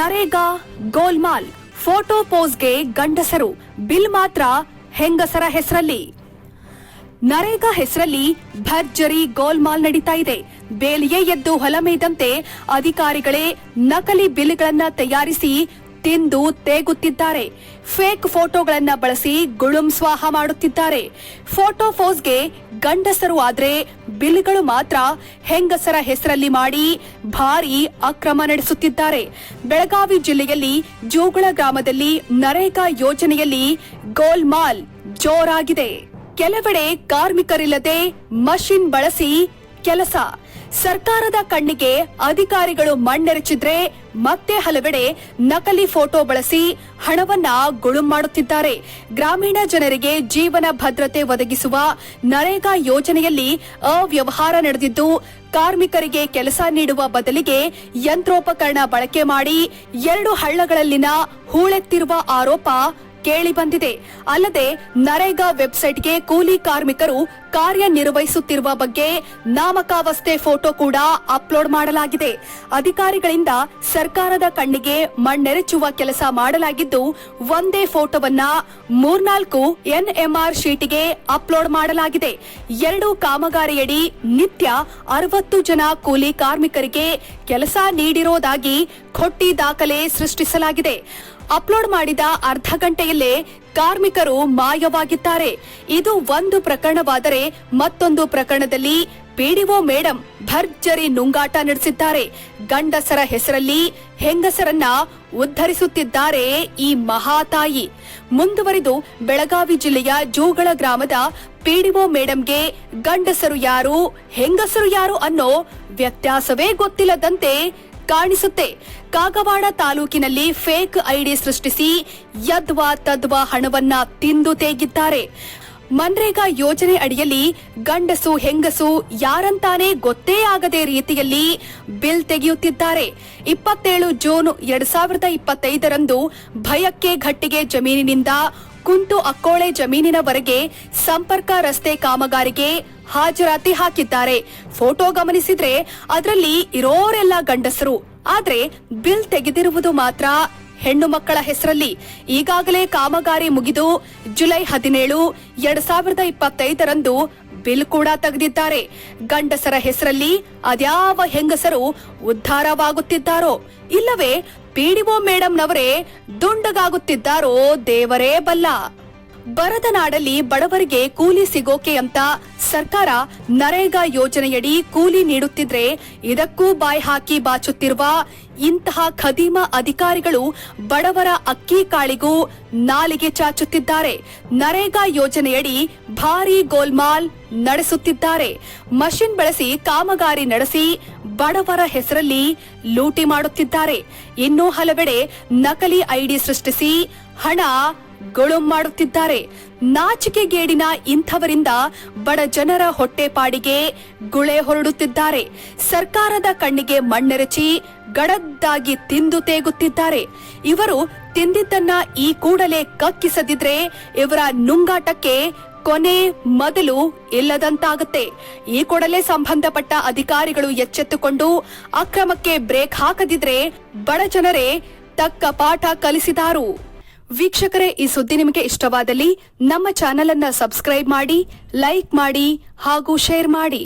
ನರೇಗಾ ಗೋಲ್ಮಾಲ್ photo ಪೋಸ್ಗೆ ಗಂಡಸರು, bill ಮಾತ್ರ ಹೆಂಗಸರ ಹೆಸರಲ್ಲಿ. ನರೇಗಾ ಹೆಸರಲ್ಲಿ ಭರ್ಜರಿ ಗೋಲ್ಮಾಲ್ ನಡೀತಾ ಇದೆ. ಬೇಲಿಯೇ ಎದ್ದು ಹೊಲಮೇದಂತೆ ಅಧಿಕಾರಿಗಳೇ ನಕಲಿ ಬಿಲ್ಗಳನ್ನ ತಯಾರಿಸಿ ತಿಂದು ತೇಗುತ್ತಿದ್ದಾರೆ. ಫೇಕ್ ಫೋಟೋಗಳನ್ನ ಬಳಸಿ ಗುಳುಂ ಸ್ವಾಹ ಮಾಡುತ್ತಿದ್ದಾರೆ. ಫೋಟೋ ಪೋಸ್ಗೆ ಗಂಡಸರು ಆದ್ರೆ ಬಿಲ್ಗಳು ಮಾತ್ರ ಹೆಂಗಸರ ಹೆಸರಲ್ಲಿ ಮಾಡಿ ಭಾರಿ ಅಕ್ರಮ ನಡೆಸುತ್ತಿದ್ದಾರೆ. ಬೆಳಗಾವಿ ಜಿಲ್ಲೆಯಲ್ಲಿ ಜೋಗಳ ಗ್ರಾಮದಲ್ಲಿ ನರೇಗಾ ಯೋಜನೆಯಲ್ಲಿ ಗೋಲ್ಮಾಲ್ ಜೋರಾಗಿದೆ. ಕೆಲವೆಡೆ ಕಾರ್ಮಿಕರಿಲ್ಲದೆ ಮಷಿನ್ ಬಳಸಿ ಕೆಲಸ. ಸರ್ಕಾರದ ಕಣ್ಣಿಗೆ ಅಧಿಕಾರಿಗಳು ಮಣ್ಣೆರಚಿದ್ರೆ ಮತ್ತೆ ಹಲವೆಡೆ ನಕಲಿ ಫೋಟೋ ಬಳಸಿ ಹಣವನ್ನ ಗುಳುಂ ಮಾಡುತ್ತಿದ್ದಾರೆ. ಗ್ರಾಮೀಣ ಜನರಿಗೆ ಜೀವನ ಭದ್ರತೆ ಒದಗಿಸುವ ನರೇಗಾ ಯೋಜನೆಯಲ್ಲಿ ಅವ್ಯವಹಾರ ನಡೆದಿದ್ದು, ಕಾರ್ಮಿಕರಿಗೆ ಕೆಲಸ ನೀಡುವ ಬದಲಿಗೆ ಯಂತ್ರೋಪಕರಣ ಬಳಕೆ ಮಾಡಿ 2 ಹಳ್ಳಗಳಲ್ಲಿನ ಹೂಳೆತ್ತಿರುವ ಆರೋಪ ಕೇಳಿ ಬಂದಿದೆ. ಅಲ್ಲದೆ ನರೇಗಾ ವೆಬ್ಸೈಟ್ಗೆ ಕೂಲಿ ಕಾರ್ಮಿಕರು ಕಾರ್ಯನಿರ್ವಹಿಸುತ್ತಿರುವ ಬಗ್ಗೆ ನಾಮಕಾವಸ್ಥೆ ಫೋಟೋ ಕೂಡ ಅಪ್ಲೋಡ್ ಮಾಡಲಾಗಿದೆ. ಅಧಿಕಾರಿಗಳಿಂದ ಸರ್ಕಾರದ ಕಣ್ಣಿಗೆ ಮಣ್ಣೆರಚುವ ಕೆಲಸ ಮಾಡಲಾಗಿದ್ದು, ಒಂದೇ ಫೋಟೋವನ್ನ 3-4 NMR ಶೀಟಿಗೆ ಅಪ್ಲೋಡ್ ಮಾಡಲಾಗಿದೆ. 2 ಕಾಮಗಾರಿಯಡಿ ನಿತ್ಯ 60 ಜನ ಕೂಲಿ ಕಾರ್ಮಿಕರಿಗೆ ಕೆಲಸ ನೀಡಿರೋದಾಗಿ ಖೊಟ್ಟಿ ದಾಖಲೆ ಸೃಷ್ಟಿಸಲಾಗಿದೆ. ಅಪ್ಲೋಡ್ ಮಾಡಿದ ಅರ್ಧ ಗಂಟೆಯಲ್ಲೇ ಕಾರ್ಮಿಕರು ಮಾಯವಾಗಿದ್ದಾರೆ. ಇದು ಒಂದು ಪ್ರಕರಣವಾದರೆ, ಮತ್ತೊಂದು ಪ್ರಕರಣದಲ್ಲಿ ಪಿಡಿಒ ಮೇಡಂ ಭರ್ಜರಿ ನುಂಗಾಟ ನಡೆಸಿದ್ದಾರೆ. ಗಂಡಸರ ಹೆಸರಲ್ಲಿ ಹೆಂಗಸರನ್ನ ಉದ್ಧರಿಸುತ್ತಿದ್ದಾರೆ ಈ ಮಹಾತಾಯಿ. ಮುಂದುವರಿದು ಬೆಳಗಾವಿ ಜಿಲ್ಲೆಯ ಜೋಗಳ ಗ್ರಾಮದ ಪಿಡಿಒ ಮೇಡಂಗೆ ಗಂಡಸರು ಯಾರು ಹೆಂಗಸರು ಯಾರು ಅನ್ನೋ ವ್ಯತ್ಯಾಸವೇ ಗೊತ್ತಿಲ್ಲದಂತೆ ಕಾಣಿಸುತ್ತೆ. ಕಾಗವಾಡ ತಾಲೂಕಿನಲ್ಲಿ ಫೇಕ್ ಐಡಿ ಸೃಷ್ಟಿಸಿ ಯದ್ವಾ ತದ್ವಾ ಹಣವನ್ನ ತಿಂದು ತೇಗಿದ್ದಾರೆ. ಮನ್ರೇಗಾ ಯೋಜನೆ ಅಡಿಯಲ್ಲಿ ಗಂಡಸು ಹೆಂಗಸು ಯಾರಂತಾನೆ ಗೊತ್ತೇ ಆಗದೆ ರೀತಿಯಲ್ಲಿ ಬಿಲ್ ತೆಗೆಯುತ್ತಿದ್ದಾರೆ. 27 ಜೂನ್ 2025ರಂದು ಭಯಕ್ಕೆ ಘಟ್ಟಿಗೆ ಜಮೀನಿನಿಂದ ಕುಂಟು ಅಕ್ಕೋಳೆ ಜಮೀನಿನವರೆಗೆ ಸಂಪರ್ಕ ರಸ್ತೆ ಕಾಮಗಾರಿಗೆ ಹಾಜರಾತಿ ಹಾಕಿದ್ದಾರೆ. ಫೋಟೋ ಗಮನಿಸಿದ್ರೆ ಅದರಲ್ಲಿ ಇರೋರೆಲ್ಲ ಗಂಡಸರು, ಆದ್ರೆ ಬಿಲ್ ತೆಗೆದಿರುವುದು ಮಾತ್ರ ಹೆಣ್ಣು ಮಕ್ಕಳ ಹೆಸರಲ್ಲಿ. ಈಗಾಗಲೇ ಕಾಮಗಾರಿ ಮುಗಿದು ಜುಲೈ 17, 2025ರಂದು ಬಿಲ್ ಕೂಡ ತೆಗೆದಿದ್ದಾರೆ. ಗಂಡಸರ ಹೆಸರಲ್ಲಿ ಅದ್ಯಾವ ಹೆಂಗಸರು ಉದ್ಧಾರವಾಗುತ್ತಿದ್ದಾರೋ ಇಲ್ಲವೇ ಪಿಡಿಒ ಮೇಡಂನವರೇ ದುಂಡಗಾಗುತ್ತಿದ್ದಾರೋ ದೇವರೇ ಬಲ್ಲ. ಬರದ ನಾಡಲ್ಲಿ ಬಡವರಿಗೆ ಕೂಲಿ ಸಿಗೋಕೆ ಅಂತ ಸರ್ಕಾರ ನರೇಗಾ ಯೋಜನೆಯಡಿ ಕೂಲಿ ನೀಡುತ್ತಿದ್ರೆ, ಇದಕ್ಕೂ ಬಾಯಿ ಹಾಕಿ ಬಾಚುತ್ತಿರುವ ಇಂತಹ ಖದೀಮ ಅಧಿಕಾರಿಗಳು ಬಡವರ ಅಕ್ಕಿ ಕಾಳಿಗೂ ನಾಲಿಗೆ ಚಾಚುತ್ತಿದ್ದಾರೆ. ನರೇಗಾ ಯೋಜನೆಯಡಿ ಭಾರೀ ಗೋಲ್ಮಾಲ್ ನಡೆಸುತ್ತಿದ್ದಾರೆ. ಮಷಿನ್ ಬಳಸಿ ಕಾಮಗಾರಿ ನಡೆಸಿ ಬಡವರ ಹೆಸರಲ್ಲಿ ಲೂಟಿ ಮಾಡುತ್ತಿದ್ದಾರೆ. ಇನ್ನೂ ಹಲವೆಡೆ ನಕಲಿ ಐಡಿ ಸೃಷ್ಟಿಸಿ ಹಣ ಗುಳುಂ ಮಾಡುತ್ತಿದ್ದಾರೆ. ನಾಚಿಕೆಗೇಡಿನ ಇಂಥವರಿಂದ ಬಡ ಜನರ ಹೊಟ್ಟೆಪಾಡಿಗೆ ಗುಳೆ ಹೊರಡುತ್ತಿದ್ದಾರೆ. ಸರ್ಕಾರದ ಕಣ್ಣಿಗೆ ಮಣ್ಣೆರಚಿ ಗಡದ್ದಾಗಿ ತಿಂದು ತೇಗುತ್ತಿದ್ದಾರೆ. ಇವರು ತಿಂದಿದ್ದನ್ನ ಈ ಕೂಡಲೇ ಕಕ್ಕಿಸದಿದ್ರೆ ಇವರ ನುಂಗಾಟಕ್ಕೆ ಕೊನೆ ಮೊದಲು ಇಲ್ಲದಂತಾಗುತ್ತೆ. ಈ ಕೂಡಲೇ ಸಂಬಂಧಪಟ್ಟ ಅಧಿಕಾರಿಗಳು ಎಚ್ಚೆತ್ತುಕೊಂಡು ಅಕ್ರಮಕ್ಕೆ ಬ್ರೇಕ್ ಹಾಕದಿದ್ರೆ ಬಡ ಜನರೇ ತಕ್ಕ ಪಾಠ ಕಲಿಸಿದಾರು. ವೀಕ್ಷಕರೇ, ಈ ಸುದ್ದಿ ನಿಮಗೆ ಇಷ್ಟವಾದಲ್ಲಿ ನಮ್ಮ ಚಾನೆಲ್ ಅನ್ನು ಸಬ್ಸ್ಕ್ರೈಬ್ ಮಾಡಿ, ಲೈಕ್ ಮಾಡಿ ಹಾಗೂ ಶೇರ್ ಮಾಡಿ.